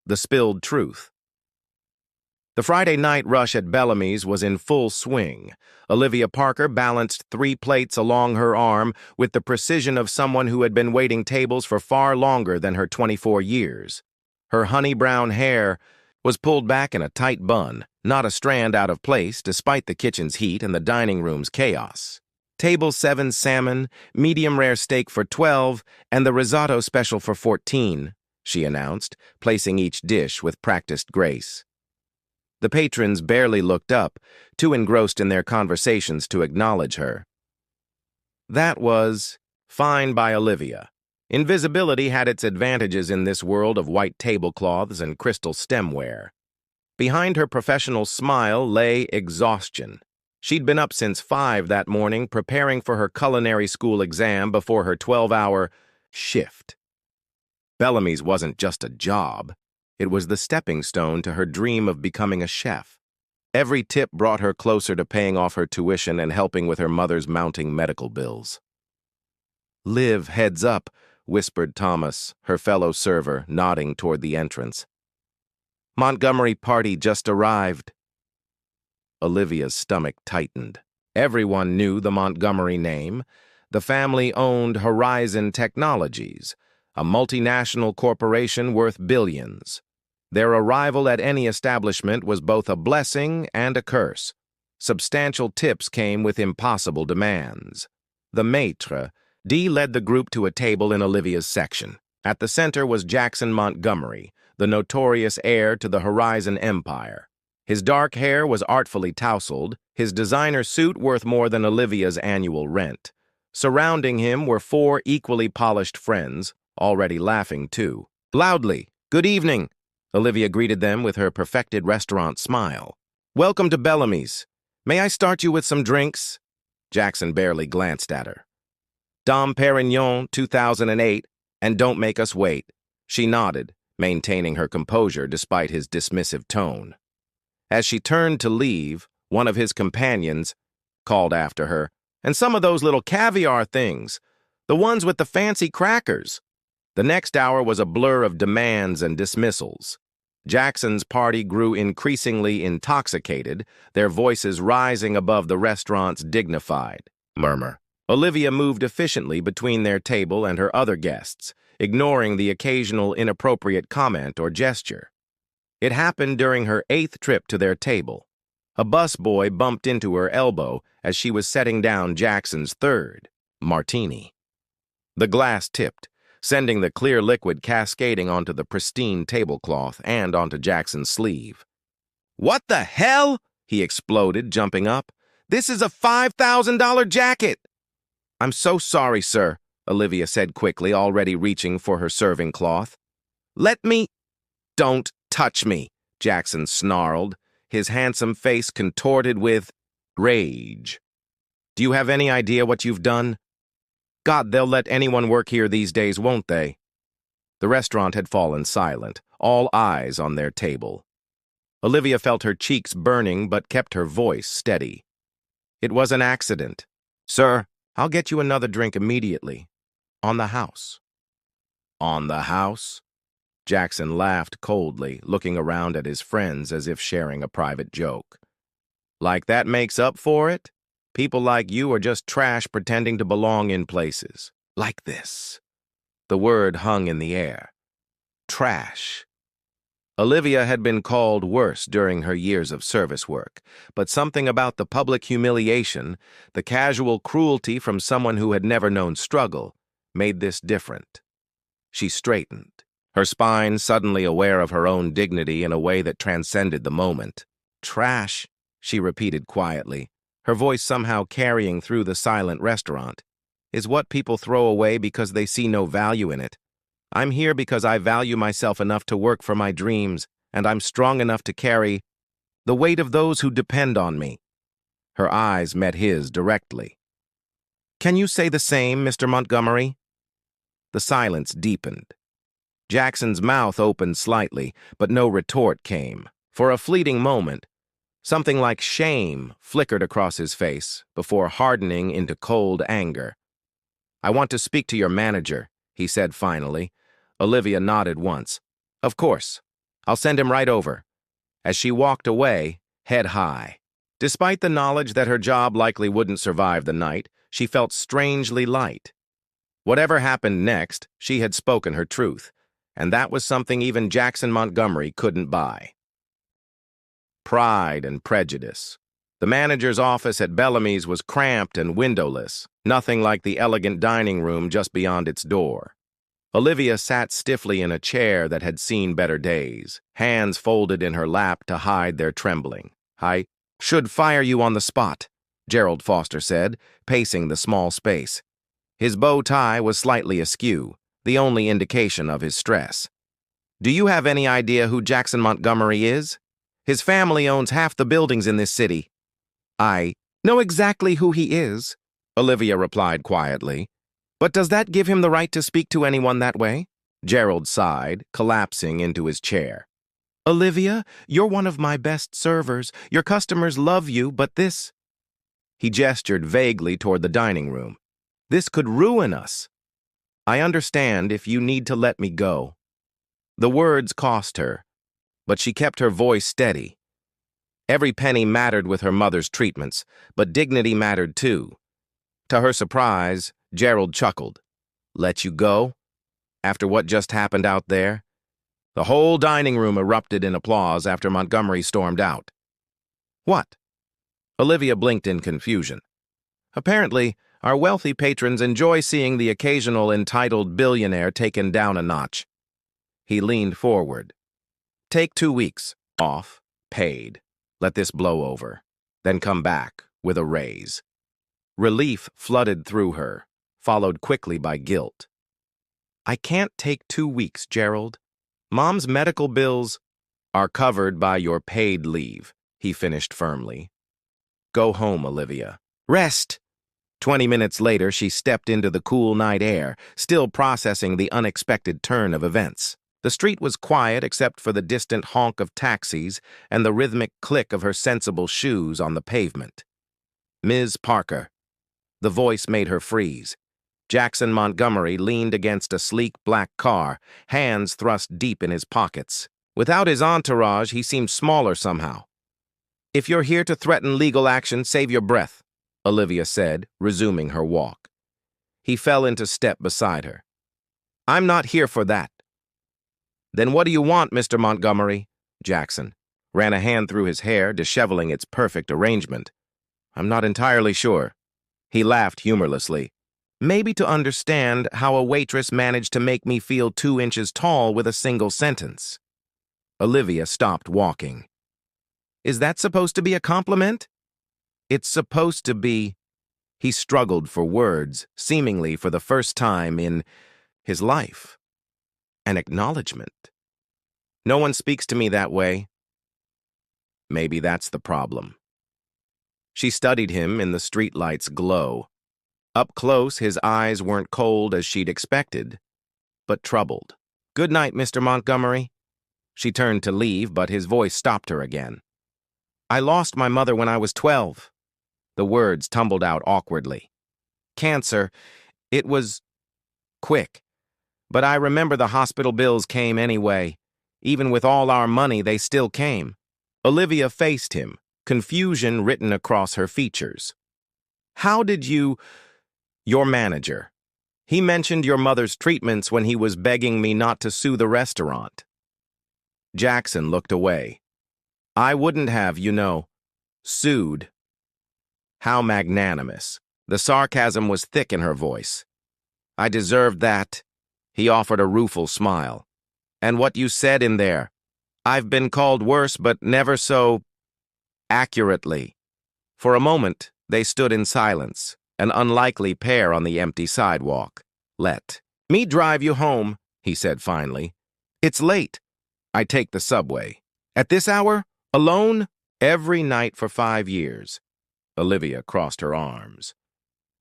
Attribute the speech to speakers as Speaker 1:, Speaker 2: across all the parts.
Speaker 1: The Spilled Truth. The Friday night rush at Bellamy's was in full swing. Olivia Parker balanced 3 plates along her arm with the precision of someone who had been waiting tables for far longer than her 24 years. Her honey-brown hair was pulled back in a tight bun, not a strand out of place despite the kitchen's heat and the dining room's chaos. Table 7 salmon, medium-rare steak for 12, and the risotto special for 14, she announced, placing each dish with practiced grace. The patrons barely looked up, too engrossed in their conversations to acknowledge her. That was fine by Olivia. Invisibility had its advantages in this world of white tablecloths and crystal stemware. Behind her professional smile lay exhaustion. She'd been up since 5 that morning, preparing for her culinary school exam before her 12-hour shift. Bellamy's wasn't just a job. It was the stepping stone to her dream of becoming a chef. Every tip brought her closer to paying off her tuition and helping with her mother's mounting medical bills. "Liv, heads up," whispered Thomas, her fellow server, nodding toward the entrance. "Montgomery party just arrived." Olivia's stomach tightened. Everyone knew the Montgomery name. The family owned Horizon Technologies, a multinational corporation worth billions. Their arrival at any establishment was both a blessing and a curse. Substantial tips came with impossible demands. The Waitress, Dee led the group to a table in Olivia's section. At the center was Jackson Montgomery, the notorious heir to the Horizon empire. His dark hair was artfully tousled, his designer suit worth more than Olivia's annual rent. Surrounding him were 4 equally polished friends, already laughing too. Loudly, "Good evening," Olivia greeted them with her perfected restaurant smile. "Welcome to Bellamy's. May I start you with some drinks?" Jackson barely glanced at her. "Dom Perignon, 2008, and don't make us wait." She nodded, maintaining her composure despite his dismissive tone. As she turned to leave, one of his companions called after her, "And some of those little caviar things, the ones with the fancy crackers." The next hour was a blur of demands and dismissals. Jackson's party grew increasingly intoxicated, their voices rising above the restaurant's dignified murmur. Olivia moved efficiently between their table and her other guests, ignoring the occasional inappropriate comment or gesture. It happened during her 8th trip to their table. A busboy bumped into her elbow as she was setting down Jackson's 3rd martini. The glass tipped, sending the clear liquid cascading onto the pristine tablecloth and onto Jackson's sleeve. "What the hell?" he exploded, jumping up. "This is a $5,000 jacket!" "I'm so sorry, sir," Olivia said quickly, already reaching for her serving cloth. "Let me—" "Don't touch me," Jackson snarled, his handsome face contorted with rage. "Do you have any idea what you've done? God, they'll let anyone work here these days, won't they?" The restaurant had fallen silent, all eyes on their table. Olivia felt her cheeks burning but kept her voice steady. "It was an accident. Sir, I'll get you another drink immediately. On the house." "On the house?" Jackson laughed coldly, looking around at his friends as if sharing a private joke. "Like that makes up for it? People like you are just trash pretending to belong in places. Like this." The word hung in the air. Trash. Olivia had been called worse during her years of service work, but something about the public humiliation, the casual cruelty from someone who had never known struggle, made this different. She straightened, her spine suddenly aware of her own dignity in a way that transcended the moment. "Trash," she repeated quietly, her voice somehow carrying through the silent restaurant, "is what people throw away because they see no value in it. I'm here because I value myself enough to work for my dreams, and I'm strong enough to carry the weight of those who depend on me." Her eyes met his directly. "Can you say the same, Mr. Montgomery?" The silence deepened. Jackson's mouth opened slightly, but no retort came. For a fleeting moment, something like shame flickered across his face before hardening into cold anger. "I want to speak to your manager," he said finally. Olivia nodded once. "Of course. I'll send him right over. As she walked away, head high. Despite the knowledge that her job likely wouldn't survive the night, she felt strangely light. Whatever happened next, she had spoken her truth, and that was something even Jackson Montgomery couldn't buy. Pride and prejudice. The manager's office at Bellamy's was cramped and windowless, nothing like the elegant dining room just beyond its door. Olivia sat stiffly in a chair that had seen better days, hands folded in her lap to hide their trembling. "I should fire you on the spot," Gerald Foster said, pacing the small space. His bow tie was slightly askew, the only indication of his stress. "Do you have any idea who Jackson Montgomery is? His family owns half the buildings in this city." "I know exactly who he is," Olivia replied quietly. "But does that give him the right to speak to anyone that way?" Gerald sighed, collapsing into his chair. "Olivia, you're one of my best servers. Your customers love you, but this—" He gestured vaguely toward the dining room. "This could ruin us. I understand if you need to let me go." The words cost her, but she kept her voice steady. Every penny mattered with her mother's treatments, but dignity mattered too. To her surprise, Gerald chuckled. "Let you go? After what just happened out there?" The whole dining room erupted in applause after Montgomery stormed out. "What?" Olivia blinked in confusion. "Apparently, our wealthy patrons enjoy seeing the occasional entitled billionaire taken down a notch." He leaned forward. "Take 2 weeks off, paid. Let this blow over. Then come back with a raise." Relief flooded through her, followed quickly by guilt. "I can't take 2 weeks, Gerald. Mom's medical bills are covered by your paid leave," he finished firmly. "Go home, Olivia. Rest." 20 minutes later, she stepped into the cool night air, still processing the unexpected turn of events. The street was quiet except for the distant honk of taxis and the rhythmic click of her sensible shoes on the pavement. "Ms. Parker." The voice made her freeze. Jackson Montgomery leaned against a sleek black car, hands thrust deep in his pockets. Without his entourage, he seemed smaller somehow. "If you're here to threaten legal action, save your breath," Olivia said, resuming her walk. He fell into step beside her. "I'm not here for that." "Then what do you want, Mr. Montgomery?" Jackson ran a hand through his hair, disheveling its perfect arrangement. "I'm not entirely sure." He laughed humorlessly. "Maybe to understand how a waitress managed to make me feel 2 inches tall with a single sentence." Olivia stopped walking. "Is that supposed to be a compliment?" "It's supposed to be—" He struggled for words, seemingly for the first time in his life. An acknowledgement. "No one speaks to me that way." Maybe that's the problem. She studied him in the streetlight's glow. Up close, his eyes weren't cold as she'd expected, but troubled. "Good night, Mr. Montgomery." She turned to leave, but his voice stopped her again. "I lost my mother when I was 12. The words tumbled out awkwardly. "Cancer. It was quick. But I remember the hospital bills came anyway. Even with all our money, they still came." Olivia faced him, confusion written across her features. "How did you—" "Your manager. He mentioned your mother's treatments when he was begging me not to sue the restaurant." Jackson looked away. "I wouldn't have, sued." How magnanimous. The sarcasm was thick in her voice. "I deserved that." He offered a rueful smile. "And what you said in there. I've been called worse, but never so accurately." For a moment, they stood in silence, an unlikely pair on the empty sidewalk. "Let me drive you home," he said finally. "It's late." "I take the subway." "At this hour? Alone?" "Every night for 5 years." Olivia crossed her arms.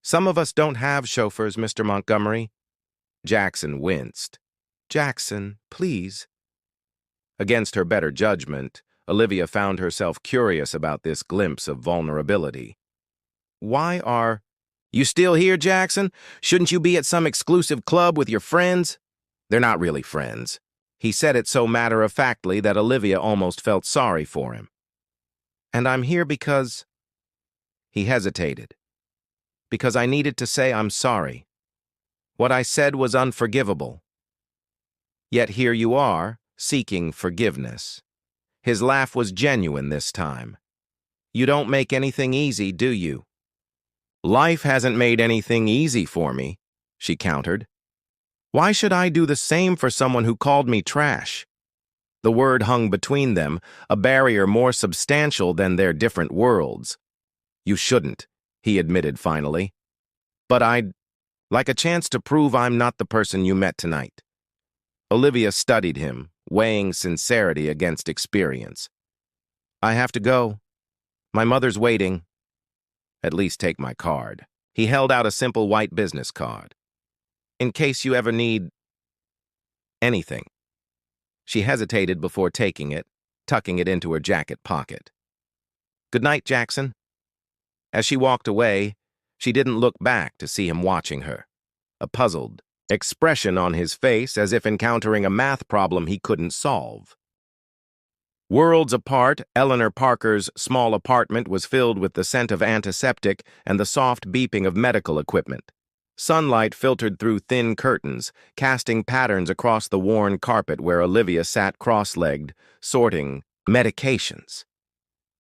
Speaker 1: "Some of us don't have chauffeurs, Mr. Montgomery." Jackson winced. "Jackson, please." Against her better judgment, Olivia found herself curious about this glimpse of vulnerability. "Why are you still here, Jackson? Shouldn't you be at some exclusive club with your friends?" "They're not really friends." He said it so matter-of-factly that Olivia almost felt sorry for him. "And I'm here because—" He hesitated. "Because I needed to say I'm sorry. What I said was unforgivable. Yet here you are, seeking forgiveness." His laugh was genuine this time. "You don't make anything easy, do you?" "Life hasn't made anything easy for me," she countered. "Why should I do the same for someone who called me trash?" The word hung between them, a barrier more substantial than their different worlds. "You shouldn't," he admitted finally. "But I'd like a chance to prove I'm not the person you met tonight." Olivia studied him, weighing sincerity against experience. "I have to go. My mother's waiting." "At least take my card." He held out a simple white business card. "In case you ever need anything." She hesitated before taking it, tucking it into her jacket pocket. "Good night, Jackson." As she walked away, she didn't look back to see him watching her, a puzzled expression on his face as if encountering a math problem he couldn't solve. Worlds apart, Eleanor Parker's small apartment was filled with the scent of antiseptic and the soft beeping of medical equipment. Sunlight filtered through thin curtains, casting patterns across the worn carpet where Olivia sat cross-legged, sorting medications.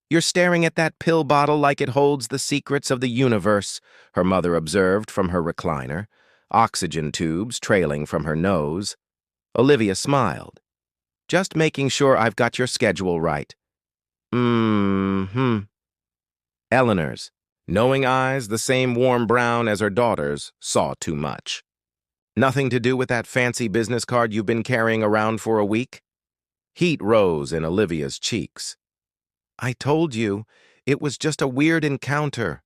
Speaker 1: "You're staring at that pill bottle like it holds the secrets of the universe," her mother observed from her recliner, oxygen tubes trailing from her nose. Olivia smiled. "Just making sure I've got your schedule right." Eleanor's knowing eyes, the same warm brown as her daughter's, saw too much. "Nothing to do with that fancy business card you've been carrying around for a week?" Heat rose in Olivia's cheeks. "I told you, it was just a weird encounter."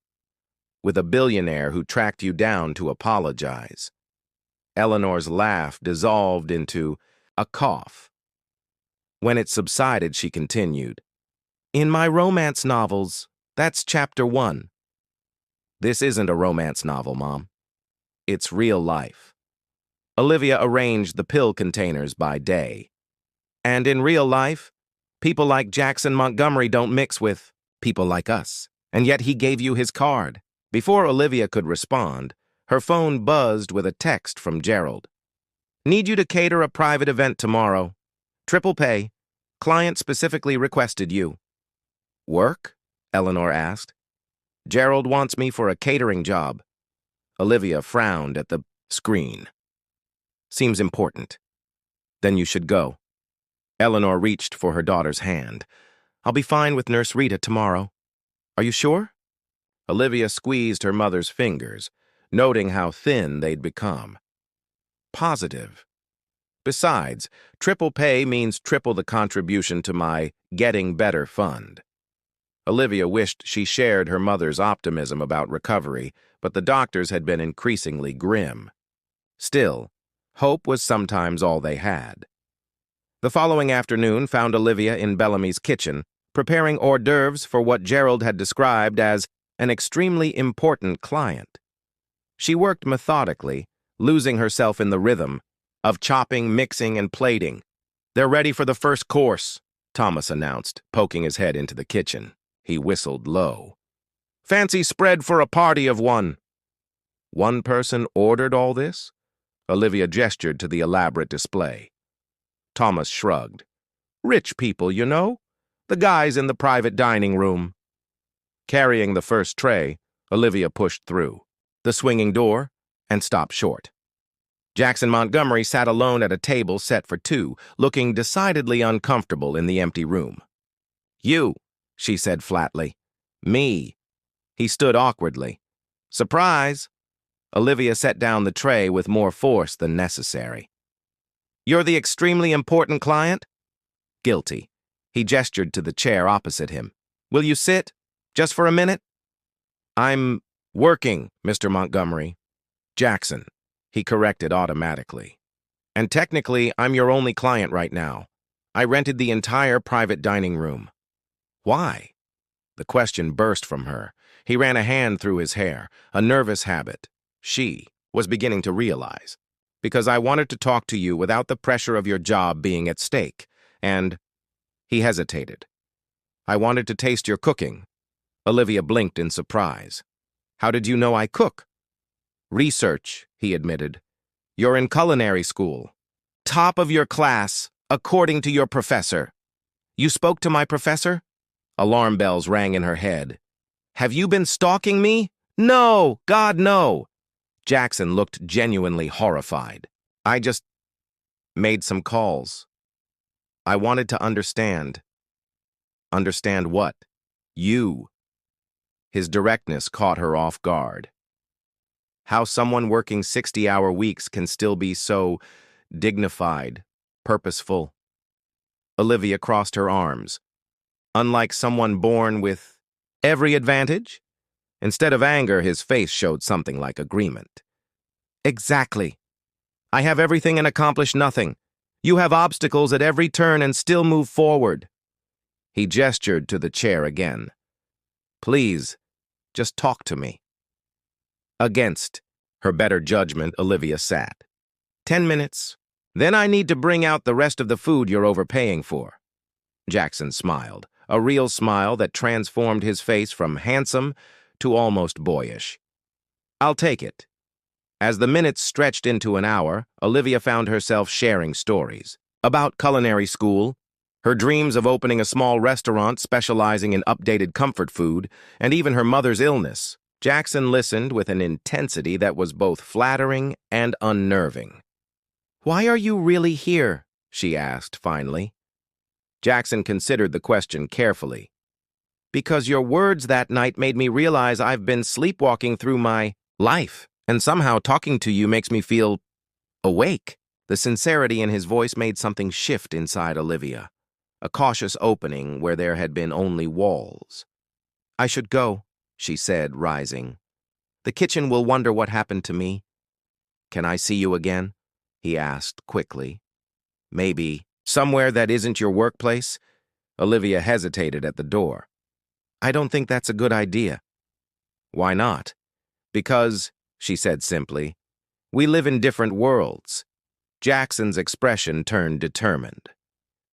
Speaker 1: "With a billionaire who tracked you down to apologize." Eleanor's laugh dissolved into a cough. When it subsided, she continued, "In my romance novels, that's chapter 1. This isn't a romance novel, Mom. It's real life." Olivia arranged the pill containers by day. "And in real life, people like Jackson Montgomery don't mix with people like us. And yet he gave you his card." Before Olivia could respond, her phone buzzed with a text from Gerald. "Need you to cater a private event tomorrow. Triple pay. Client specifically requested you." "Work?" Eleanor asked. "Gerald wants me for a catering job." Olivia frowned at the screen. "Seems important." "Then you should go." Eleanor reached for her daughter's hand. "I'll be fine with Nurse Rita tomorrow." "Are you sure?" Olivia squeezed her mother's fingers, noting how thin they'd become. "Positive. Besides, triple pay means triple the contribution to my Getting Better fund." Olivia wished she shared her mother's optimism about recovery, but the doctors had been increasingly grim. Still, hope was sometimes all they had. The following afternoon found Olivia in Bellamy's kitchen, preparing hors d'oeuvres for what Gerald had described as an extremely important client. She worked methodically, losing herself in the rhythm of chopping, mixing, and plating. "They're ready for the first course," Thomas announced, poking his head into the kitchen. He whistled low. "Fancy spread for a party of one." "One person ordered all this?" Olivia gestured to the elaborate display. Thomas shrugged. "Rich people, you know. The guys in the private dining room." Carrying the first tray, Olivia pushed through the swinging door and stopped short. Jackson Montgomery sat alone at a table set for 2, looking decidedly uncomfortable in the empty room. "You," she said flatly. "Me." He stood awkwardly. "Surprise." Olivia set down the tray with more force than necessary. "You're the extremely important client?" "Guilty." He gestured to the chair opposite him. "Will you sit? Just for a minute?" "I'm working, Mr. Montgomery." "Jackson," he corrected automatically. "And technically, I'm your only client right now. I rented the entire private dining room." "Why?" The question burst from her. He ran a hand through his hair, a nervous habit she was beginning to realize. because I wanted to talk to you without the pressure of your job being at stake, and he hesitated. I wanted to taste your cooking. Olivia blinked in surprise. How did you know I cook? Research, he admitted. You're in culinary school. Top of your class, according to your professor. You spoke to my professor? Alarm bells rang in her head. Have you been stalking me? No, God, no. Jackson looked genuinely horrified. I just made some calls. I wanted to understand. Understand what? You. His directness caught her off guard. How someone working 60-hour weeks can still be so dignified, purposeful. Olivia crossed her arms. Unlike someone born with every advantage? Instead of anger, his face showed something like agreement. Exactly. I have everything and accomplish nothing. You have obstacles at every turn and still move forward. He gestured to the chair again. Please, just talk to me. Against her better judgment, Olivia sat. 10 minutes. Then I need to bring out the rest of the food you're overpaying for. Jackson smiled, a real smile that transformed his face from handsome to almost boyish. I'll take it. As the minutes stretched into an hour, Olivia found herself sharing stories about culinary school, her dreams of opening a small restaurant specializing in updated comfort food, and even her mother's illness. Jackson listened with an intensity that was both flattering and unnerving. Why are you really here? She asked finally. Jackson considered the question carefully. Because your words that night made me realize I've been sleepwalking through my life, and somehow talking to you makes me feel awake. The sincerity in his voice made something shift inside Olivia, a cautious opening where there had been only walls. I should go, she said, rising. The kitchen will wonder what happened to me. Can I see you again? He asked quickly. Maybe somewhere that isn't your workplace? Olivia hesitated at the door. I don't think that's a good idea. Why not? Because, she said simply, we live in different worlds. Jackson's expression turned determined.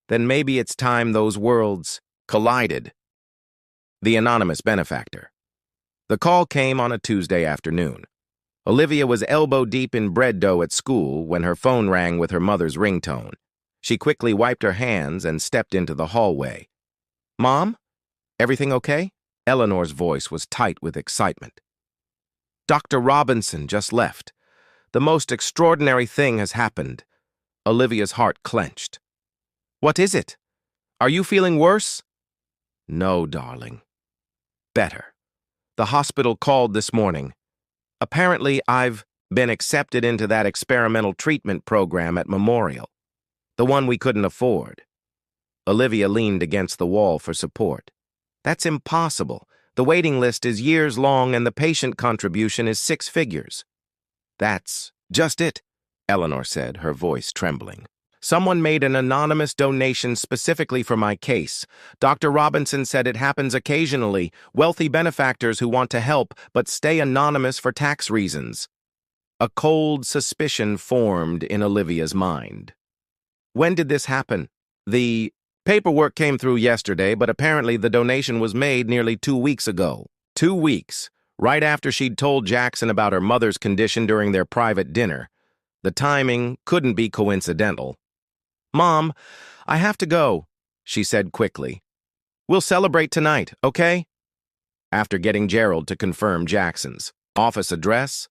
Speaker 1: Then maybe it's time those worlds collided. The anonymous benefactor. The call came on a Tuesday afternoon. Olivia was elbow-deep in bread dough at school when her phone rang with her mother's ringtone. She quickly wiped her hands and stepped into the hallway. Mom? Everything okay? Eleanor's voice was tight with excitement. Dr. Robinson just left. The most extraordinary thing has happened. Olivia's heart clenched. What is it? Are you feeling worse? No, darling. Better. The hospital called this morning. Apparently, I've been accepted into that experimental treatment program at Memorial, the one we couldn't afford. Olivia leaned against the wall for support. That's impossible. The waiting list is years long and the patient contribution is 6 figures. That's just it, Eleanor said, her voice trembling. Someone made an anonymous donation specifically for my case. Dr. Robinson said it happens occasionally, wealthy benefactors who want to help but stay anonymous for tax reasons. A cold suspicion formed in Olivia's mind. When did this happen? The paperwork came through yesterday, but apparently the donation was made nearly 2 weeks ago. 2 weeks, right after she'd told Jackson about her mother's condition during their private dinner. The timing couldn't be coincidental. Mom, I have to go, she said quickly. We'll celebrate tonight, okay? After getting Gerald to confirm Jackson's office address,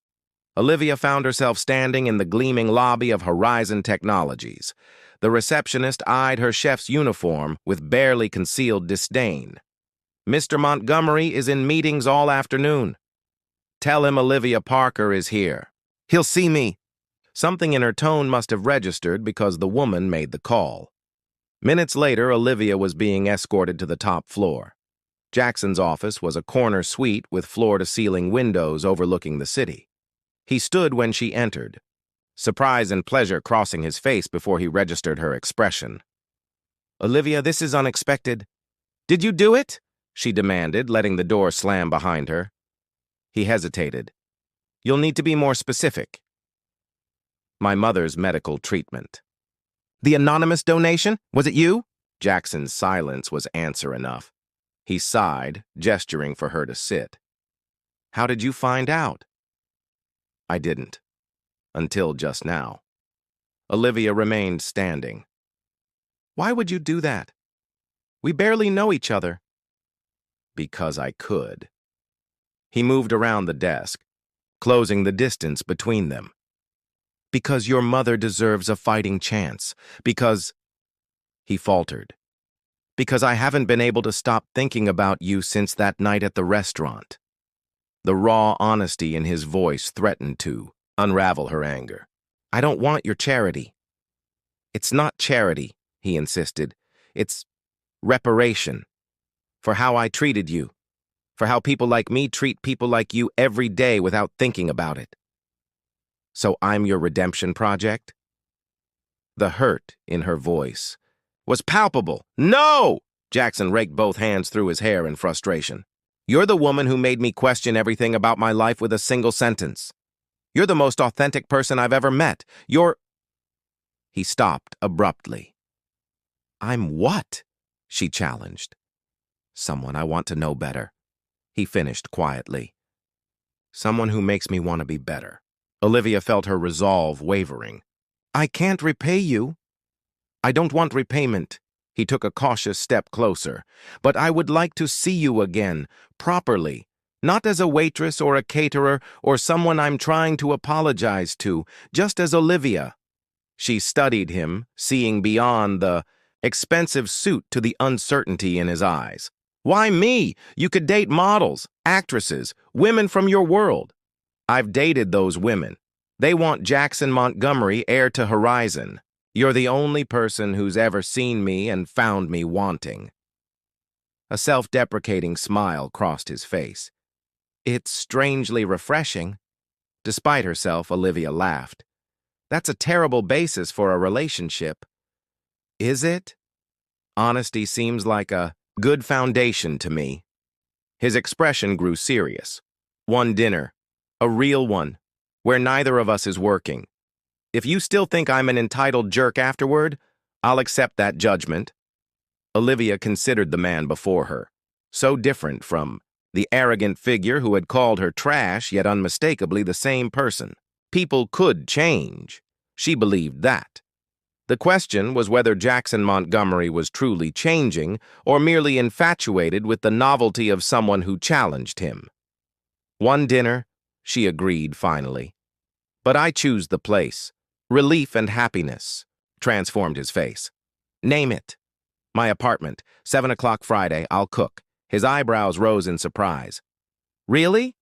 Speaker 1: Olivia found herself standing in the gleaming lobby of Horizon Technologies. The receptionist eyed her chef's uniform with barely concealed disdain. Mr. Montgomery is in meetings all afternoon. Tell him Olivia Parker is here. He'll see me. Something in her tone must have registered because the woman made the call. Minutes later, Olivia was being escorted to the top floor. Jackson's office was a corner suite with floor-to-ceiling windows overlooking the city. He stood when she entered, surprise and pleasure crossing his face before he registered her expression. Olivia, this is unexpected. Did you do it? She demanded, letting the door slam behind her. He hesitated. You'll need to be more specific. My mother's medical treatment. The anonymous donation? Was it you? Jackson's silence was answer enough. He sighed, gesturing for her to sit. How did you find out? I didn't. Until just now. Olivia remained standing. Why would you do that? We barely know each other. Because I could. He moved around the desk, closing the distance between them. Because your mother deserves a fighting chance. Because... He faltered. Because I haven't been able to stop thinking about you since that night at the restaurant. The raw honesty in his voice threatened to unravel her anger. I don't want your charity. It's not charity, he insisted. It's reparation. For how I treated you. For how people like me treat people like you every day without thinking about it. So I'm your redemption project? The hurt in her voice was palpable. No! Jackson raked both hands through his hair in frustration. You're the woman who made me question everything about my life with a single sentence. You're the most authentic person I've ever met. You're... He stopped abruptly. I'm what? She challenged. Someone I want to know better. He finished quietly. Someone who makes me want to be better. Olivia felt her resolve wavering. I can't repay you. I don't want repayment. He took a cautious step closer. But I would like to see you again, properly. Not as a waitress or a caterer or someone I'm trying to apologize to, just as Olivia. She studied him, seeing beyond the expensive suit to the uncertainty in his eyes. Why me? You could date models, actresses, women from your world. I've dated those women. They want Jackson Montgomery, heir to Horizon. You're the only person who's ever seen me and found me wanting. A self-deprecating smile crossed his face. It's strangely refreshing. Despite herself, Olivia laughed. That's a terrible basis for a relationship. Is it? Honesty seems like a good foundation to me. His expression grew serious. One dinner, a real one, where neither of us is working. If you still think I'm an entitled jerk afterward, I'll accept that judgment. Olivia considered the man before her, so different from the arrogant figure who had called her trash, yet unmistakably the same person. People could change. She believed that. The question was whether Jackson Montgomery was truly changing or merely infatuated with the novelty of someone who challenged him. One dinner, she agreed finally. But I choose the place. Relief and happiness transformed his face. Name it. My apartment, 7 o'clock Friday, I'll cook. His eyebrows rose in surprise. Really?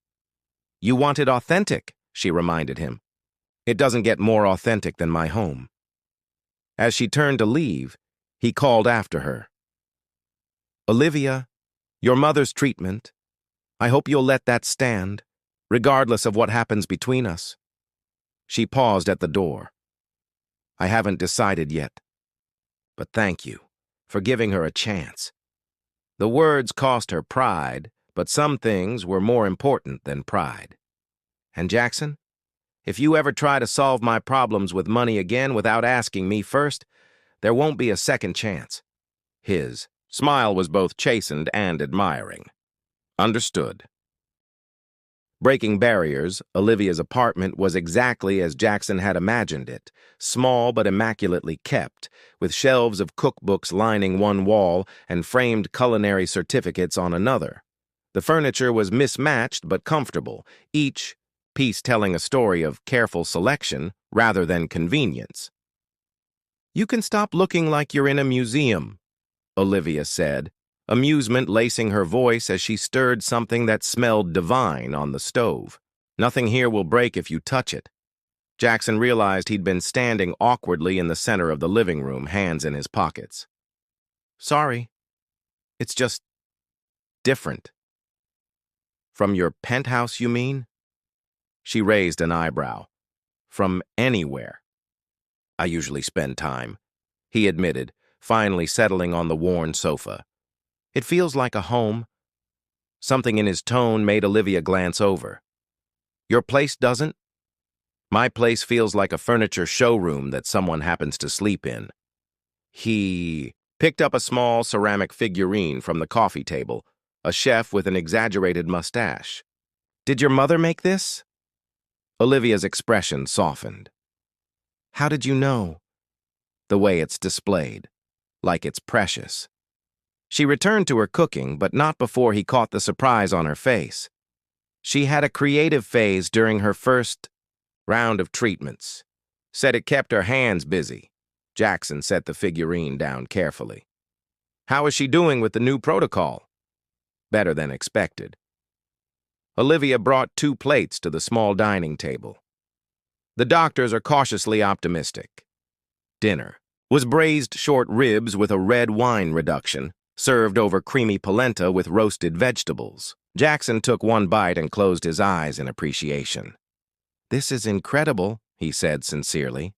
Speaker 1: You want it authentic, she reminded him. It doesn't get more authentic than my home. As she turned to leave, he called after her. Olivia, your mother's treatment. I hope you'll let that stand, regardless of what happens between us. She paused at the door. I haven't decided yet. But thank you for giving her a chance. The words cost her pride, but some things were more important than pride. And Jackson, if you ever try to solve my problems with money again without asking me first, there won't be a second chance. His smile was both chastened and admiring. Understood. Breaking barriers, Olivia's apartment was exactly as Jackson had imagined it, small but immaculately kept, with shelves of cookbooks lining one wall and framed culinary certificates on another. The furniture was mismatched but comfortable, each piece telling a story of careful selection rather than convenience. You can stop looking like you're in a museum, Olivia said, amusement lacing her voice as she stirred something that smelled divine on the stove. Nothing here will break if you touch it. Jackson realized he'd been standing awkwardly in the center of the living room, hands in his pockets. Sorry. It's just different. From your penthouse, you mean? She raised an eyebrow. From anywhere. I usually spend time, he admitted, finally settling on the worn sofa. It feels like a home. Something in his tone made Olivia glance over. Your place doesn't? My place feels like a furniture showroom that someone happens to sleep in. He picked up a small ceramic figurine from the coffee table, a chef with an exaggerated mustache. Did your mother make this? Olivia's expression softened. How did you know? The way it's displayed, like it's precious. She returned to her cooking, but not before he caught the surprise on her face. She had a creative phase during her first round of treatments. Said it kept her hands busy. Jackson set the figurine down carefully. How is she doing with the new protocol? Better than expected. Olivia brought 2 plates to the small dining table. The doctors are cautiously optimistic. Dinner was braised short ribs with a red wine reduction, served over creamy polenta with roasted vegetables. Jackson took 1 bite and closed his eyes in appreciation. This is incredible, he said sincerely.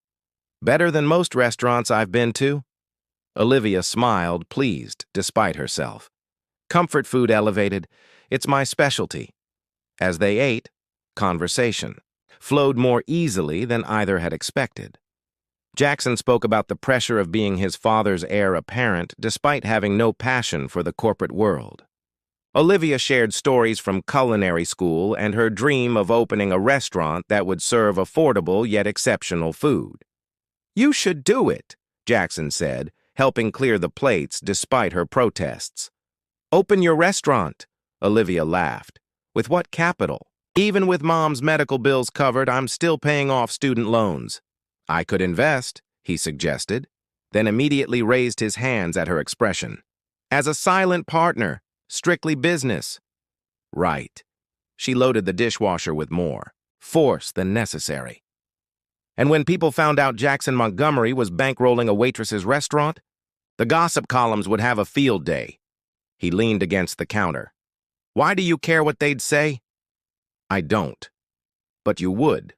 Speaker 1: Better than most restaurants I've been to. Olivia smiled, pleased, despite herself. Comfort food elevated. It's my specialty. As they ate, conversation flowed more easily than either had expected. Jackson spoke about the pressure of being his father's heir apparent despite having no passion for the corporate world. Olivia shared stories from culinary school and her dream of opening a restaurant that would serve affordable yet exceptional food. You should do it, Jackson said, helping clear the plates despite her protests. Open your restaurant, Olivia laughed. With what capital? Even with Mom's medical bills covered, I'm still paying off student loans. I could invest, he suggested, then immediately raised his hands at her expression. As a silent partner, strictly business. Right. She loaded the dishwasher with more force than necessary. And when people found out Jackson Montgomery was bankrolling a Waitress's restaurant, the gossip columns would have a field day. He leaned against the counter. Why do you care what they'd say? I don't. But you would.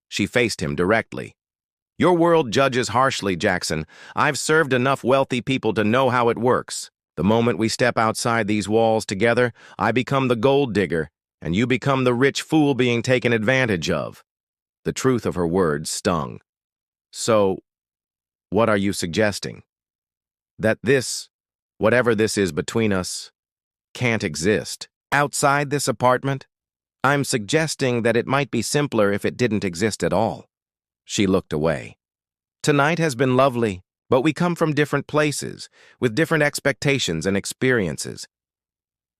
Speaker 1: She faced him directly. Your world judges harshly, Jackson. I've served enough wealthy people to know how it works. The moment we step outside these walls together, I become the gold digger, and you become the rich fool being taken advantage of. The truth of her words stung. So, what are you suggesting? That this, whatever this is between us, can't exist outside this apartment? I'm suggesting that it might be simpler if it didn't exist at all. She looked away. Tonight has been lovely, but we come from different places, with different expectations and experiences.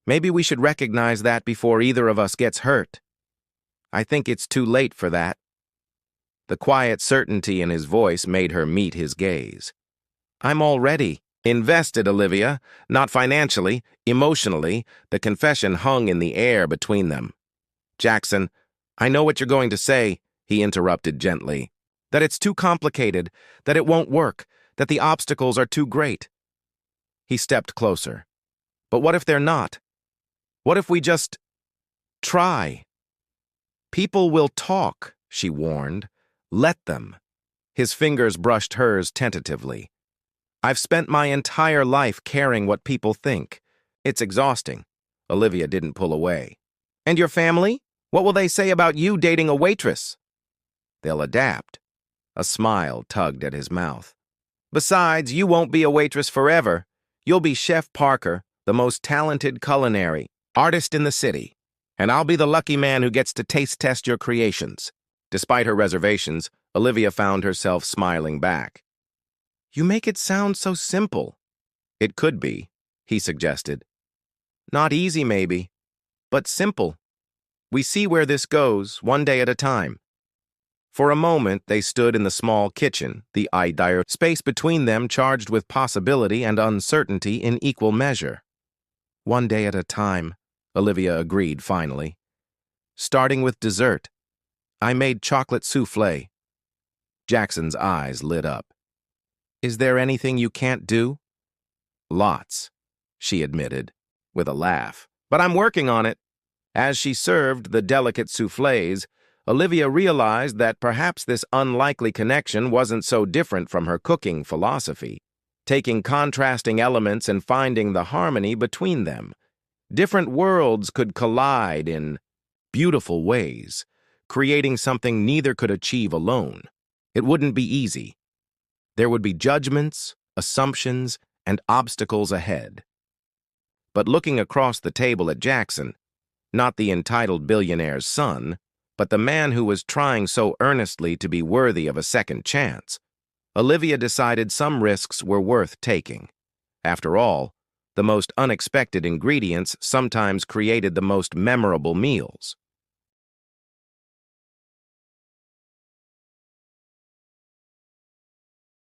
Speaker 1: Maybe we should recognize that before either of us gets hurt. I think it's too late for that. The quiet certainty in his voice made her meet his gaze. I'm already invested, Olivia, not financially, emotionally. The confession hung in the air between them. Jackson, I know what you're going to say, he interrupted gently. That it's too complicated, that it won't work, that the obstacles are too great. He stepped closer. But what if they're not? What if we just try? People will talk, she warned. Let them. His fingers brushed hers tentatively. I've spent my entire life caring what people think. It's exhausting. Olivia didn't pull away. And your family? What will they say about you dating a waitress? They'll adapt. A smile tugged at his mouth. Besides, you won't be a waitress forever. You'll be Chef Parker, the most talented culinary artist in the city. And I'll be the lucky man who gets to taste test your creations. Despite her reservations, Olivia found herself smiling back. You make it sound so simple. It could be, he suggested. Not easy, maybe, but simple. We see where this goes, one day at a time. For a moment, they stood in the small kitchen, the ideal space between them charged with possibility and uncertainty in equal measure. One day at a time, Olivia agreed finally. Starting with dessert. I made chocolate souffle. Jackson's eyes lit up. Is there anything you can't do? Lots, she admitted, with a laugh. But I'm working on it. As she served the delicate soufflés, Olivia realized that perhaps this unlikely connection wasn't so different from her cooking philosophy, taking contrasting elements and finding the harmony between them. Different worlds could collide in beautiful ways, creating something neither could achieve alone. It wouldn't be easy. There would be judgments, assumptions, and obstacles ahead. But looking across the table at Jackson, not the entitled billionaire's son, but the man who was trying so earnestly to be worthy of a second chance, Olivia decided some risks were worth taking. After all, the most unexpected ingredients sometimes created the most memorable meals.